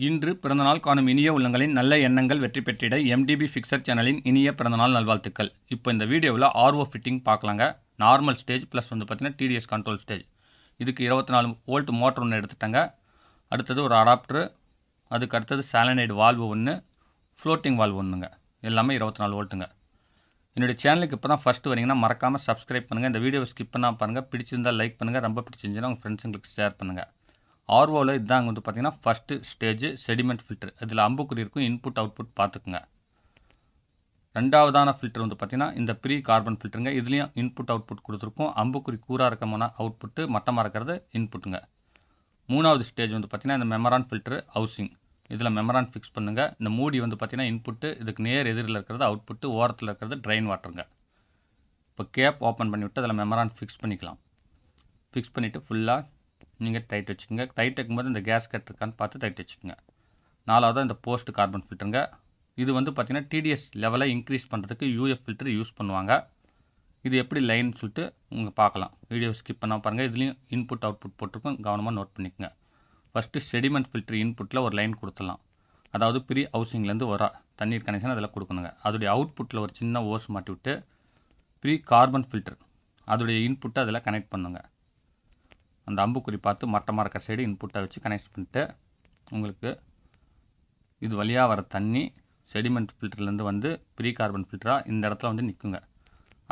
இன்று பிறந்தநாள் காணும் இனிய உள்ளங்களின் நல்ல எண்ணங்கள் வெற்றி பெற்றிட MDBfixer சேனலின் இனிய பிறந்தநாள் நல்வாழ்த்துக்கள். இப்போ இந்த வீடியோவில் RO ஃபிட்டிங் பார்க்கலாங்க. நார்மல் ஸ்டேஜ் ப்ளஸ் வந்து பார்த்தீங்கன்னா TDS கண்ட்ரோல் ஸ்டேஜ். இதுக்கு 24 வோல்ட் மோட்டர் ஒன்று எடுத்துட்டாங்க. அடுத்தது ஒரு அடாப்டரு, அதுக்கு அடுத்தது சாலனைடு வால்வு ஒன்று, ஃப்ளோட்டிங் வால்வு ஒன்றுங்க. எல்லாமே 24 வோல்ட்டுங்க. என்னுடைய சேனலுக்கு இப்போ தான் ஃபஸ்ட்டு வரீங்கன்னா மறக்காமல் சப்ஸ்கிரைப் பண்ணுங்கள். இந்த வீடியோவை ஸ்கிப் பண்ணால் பாருங்கள். பிடிச்சிருந்தால் லைக் பண்ணுங்கள். ரொம்ப பிடிச்சிருந்துச்சுன்னா உங்கள் ஃப்ரெண்ட்ஸுங்களுக்கு ஷேர் பண்ணுங்கள். ஆர்ஓவில் இதுதாங்க வந்து பார்த்தீங்கன்னா ஃபஸ்ட்டு ஸ்டேஜ் செடிமெண்ட் ஃபில்டர். இதில் அம்புக்குறி இருக்கும், இன்புட் அவுட்புட் பார்த்துக்குங்க. ரெண்டாவதான ஃபில்டர் வந்து பார்த்தீங்கன்னா இந்த ப்ரீ கார்பன் ஃபில்டருங்க. இதுலேயும் இன்புட் அவுட்புட் கொடுத்துருக்கும். அம்புக்குறி கூறாக இருக்கமான அவுட்புட்டு, மட்டமாக இருக்கிறது இன்புட்டுங்க. மூணாவது ஸ்டேஜ் வந்து பார்த்தீங்கன்னா இந்த மெமரான் ஃபில்டர் ஹவுசிங். இதில் மெமரான் ஃபிக்ஸ் பண்ணுங்கள். இந்த மூடி வந்து பார்த்தீங்கன்னா இன்புட்டு, இதுக்கு நேர் எதிரில் இருக்கிறது அவுட்புட்டு, ஓரத்தில் இருக்கிறது ட்ரைன் வாட்டருங்க. இப்போ கேப் ஓப்பன் பண்ணிவிட்டு அதில் மெமரான் ஃபிக்ஸ் பண்ணிக்கலாம். ஃபிக்ஸ் பண்ணிவிட்டு ஃபுல்லாக நீங்கள் டைட் வச்சுக்கோங்க. டைட் வைக்கும்போது இந்த கேஸ் கட் இருக்கான்னு பார்த்து டைட் வச்சுக்கோங்க. நாலாவது இந்த போஸ்ட் கார்பன் ஃபில்டருங்க. இது வந்து பார்த்திங்கன்னா TDS லெவலை இன்க்ரீஸ் பண்ணுறதுக்கு UF ஃபில்டர் யூஸ் பண்ணுவாங்க. இது எப்படி லைன் சொல்லிட்டு நீங்கள் பார்க்கலாம். வீடியோ ஸ்கிப் பண்ணால் பாருங்கள். இதுலேயும் இன்புட் அவுட்புட் போட்டிருக்கும், கவனமாக நோட் பண்ணிக்கோங்க. ஃபஸ்ட்டு செடிமெண்ட் ஃபில்டர் இன்புட்டில் ஒரு லைன் கொடுத்துடலாம். அதாவது ப்ரீ ஹவுசிங்லேருந்து வர தண்ணீர் கனெக்ஷன் அதில் கொடுக்கணுங்க. அதோடைய அவுட்புட்டில் ஒரு சின்ன ஓஸ் மாட்டி விட்டு ப்ரீ கார்பன் ஃபில்டர் அதோடைய இன்புட்டை அதில் கனெக்ட் பண்ணுங்க. அந்த அம்புக்குறி பார்த்து மட்டமாக இருக்க சைடு இன்புட்டை வச்சு கனெக்ட் பண்ணிட்டு உங்களுக்கு இது வழியாக வர தண்ணி செடிமெண்ட் ஃபில்டர்லேருந்து வந்து ப்ரீ கார்பன் ஃபில்டராக இந்த இடத்துல வந்து நிற்குங்க.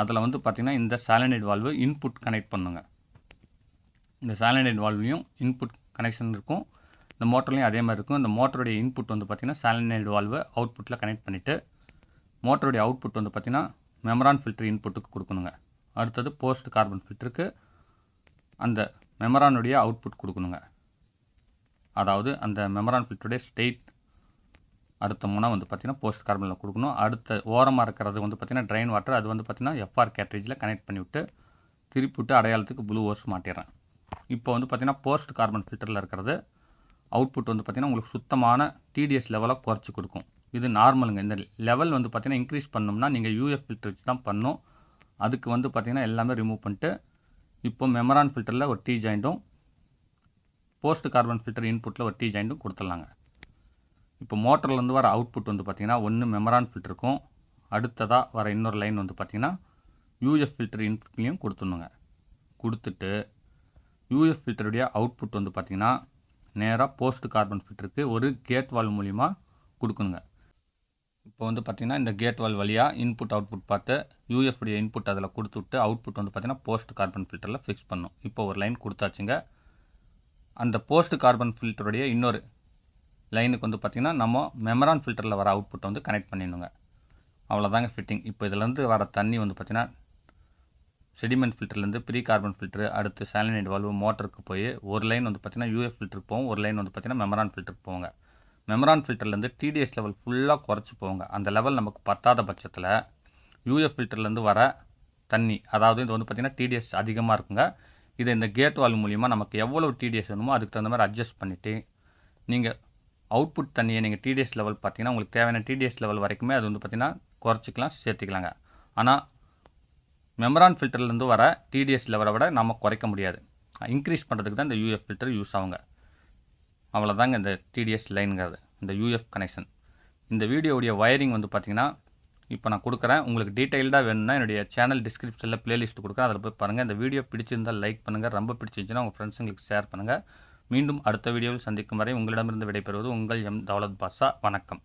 அதில் வந்து பார்த்திங்கன்னா இந்த சாலனைடு வால்வு இன்புட் கனெக்ட் பண்ணுங்க. இந்த சாலனைடு வால்வ்லையும் இன்புட் கனெக்ஷன் இருக்கும், இந்த மோட்டர்லையும் அதே மாதிரி இருக்கும். இந்த மோட்டருடைய இன்புட் வந்து பார்த்திங்கன்னா சாலனைடு வால்வு அவுட்புட்டில் கனெக்ட் பண்ணிவிட்டு மோட்டருடைய அவுட்புட் வந்து பார்த்திங்கன்னா மெமரான் ஃபில்டர் இன்புட்டுக்கு கொடுக்கணுங்க. அடுத்தது போஸ்ட் கார்பன் ஃபில்டருக்கு அந்த மெமரானுடைய அவுட்புட் கொடுக்கணுங்க. அதாவது அந்த மெமரான் ஃபில்டருடைய ஸ்டேட் அடுத்த முனை வந்து பார்த்திங்கன்னா போஸ்ட் கார்பனில் கொடுக்கணும். அடுத்த ஓரமாக இருக்கிறது வந்து பார்த்திங்கன்னா ட்ரைன் வாட்டர். அது வந்து பார்த்திங்கன்னா FR கேட்ரிட்ஜில் கனெக்ட் பண்ணிவிட்டு திருப்பிவிட்டு அடையாளத்துக்கு ப்ளூ ஓஸ் மாட்டிடுறேன். இப்போ வந்து பார்த்திங்கன்னா போஸ்ட் கார்பன் ஃபில்டரில் இருக்கிறது அவுட்புட் வந்து பார்த்திங்கன்னா உங்களுக்கு சுத்தமான TDS லெவலை குறைச்சி கொடுக்கும். இது நார்மலுங்க. இந்த லெவல் வந்து பார்த்திங்கன்னா இன்க்ரீஸ் பண்ணோம்னா நீங்கள் UF ஃபில்டர் வச்சு தான் பண்ணணும். அதுக்கு வந்து பார்த்திங்கன்னா எல்லாமே ரிமூவ் பண்ணிட்டு இப்போ மெமரான் ஃபில்டரில் ஒரு T ஜாயிண்ட்டும் போஸ்ட் கார்பன் ஃபில்டர் இன்புட்டில் ஒரு T ஜாயிண்ட்டும் கொடுத்துடலாங்க. இப்போ மோட்டர்லேருந்து வர அவுட்புட் வந்து பார்த்திங்கன்னா ஒன்று மெமரான் ஃபில்டருக்கும், அடுத்ததாக வர இன்னொரு லைன் வந்து பார்த்திங்கன்னா UF ஃபில்டர் இன்புட்லேயும் கொடுத்துடணுங்க. கொடுத்துட்டு UF ஃபில்டருடைய அவுட்புட் வந்து பார்த்திங்கன்னா நேராக போஸ்ட் கார்பன் ஃபில்டருக்கு ஒரு கேட் வால்வ் மூலிமா கொடுக்கணுங்க. இப்போ வந்து பார்த்திங்கன்னா இந்த கேட் வால் வழியாக இன்புட் அவுட்புட் பார்த்து UF உடைய இன்புட் அதில் கொடுத்துட்டு அவுட்புட் வந்து பார்த்திங்கன்னா போஸ்ட் கார்பன் ஃபில்டரில் ஃபிக்ஸ் பண்ணும். இப்போ ஒரு லைன் கொடுத்தாச்சுங்க. அந்த போஸ்ட் கார்பன் ஃபில்டருடைய இன்னொரு லைனுக்கு வந்து பார்த்திங்கன்னா நம்ம மெமரான் ஃபில்டரில் வர அவுட்புட்டை வந்து கனெக்ட் பண்ணிடணுங்க. அவ்வளோதாங்க ஃபிட்டிங். இப்போ இதிலேருந்து வர தண்ணி வந்து பார்த்திங்கன்னா செடிமெண்ட் ஃபில்டர்லேருந்து ப்ரீ கார்பன் ஃபில்டரு, அடுத்து சாலினைடு வால்வு மோட்டருக்கு போய் ஒரு லைன் வந்து பார்த்திங்கன்னா UF ஃபில்டருக்கு போகும், ஒரு லைன் வந்து பார்த்திங்கன்னா மெமரான் ஃபில்டருக்கு போவாங்க. மெமரான் ஃபில்டர்லேருந்து TDS லெவல் ஃபுல்லாக குறைச்சி போவாங்க. அந்த லெவல் நமக்கு பத்தாத பட்சத்தில் UF ஃபில்டர்லேருந்து வர தண்ணி, அதாவது இது வந்து பார்த்திங்கன்னா TDS அதிகமாக இருக்குங்க. இதை இந்த கேட் வால்வ் மூலிமா நமக்கு எவ்வளோ TDS வேணுமோ அதுக்கு தகுந்த மாதிரி அட்ஜஸ்ட் பண்ணிவிட்டு நீங்கள் அவுட்புட் தண்ணியை நீங்கள் TDS லெவல் பார்த்திங்கன்னா உங்களுக்கு தேவையான TDS லெவல் வரைக்குமே அது வந்து பார்த்திங்கன்னா குறைச்சிக்கலாம், சேர்த்துக்கலாங்க. ஆனால் மெமரான் ஃபில்டர்லேருந்து வர TDS லெவலை விட நம்ம குறைக்க முடியாது. இன்க்ரீஸ் பண்ணுறதுக்கு தான் இந்த UF ஃபில்டர் யூஸ் ஆகுங்க. அவ்வளோதாங்க இந்த TDS லைனுங்கிறது, இந்த UF கனெக்ஷன். இந்த வீடியோவுடைய வயரிங் வந்து பார்த்திங்கன்னா இப்போ நான் கொடுக்குறேன். உங்களுக்கு டீட்டெயில்டாக வேணும்னா என்னுடைய சேனல் டிஸ்கிரிப்ஷனில் ப்ளேலிஸ்ட் கொடுக்குறேன், அதில் போய் பாருங்கள். இந்த வீடியோ பிடிச்சிருந்தால் லைக் பண்ணுங்கள், ரொம்ப பிடிச்சிருந்துச்சுன்னா உங்கள் ஃப்ரெண்ட்ஸுங்களுக்கு ஷேர் பண்ணுங்கள். மீண்டும் அடுத்த வீடியோவில் சந்திக்கும் வரை உங்களிடமிருந்து விடைபெறுவது உங்கள் M. தௌலத் பாஷா. வணக்கம்.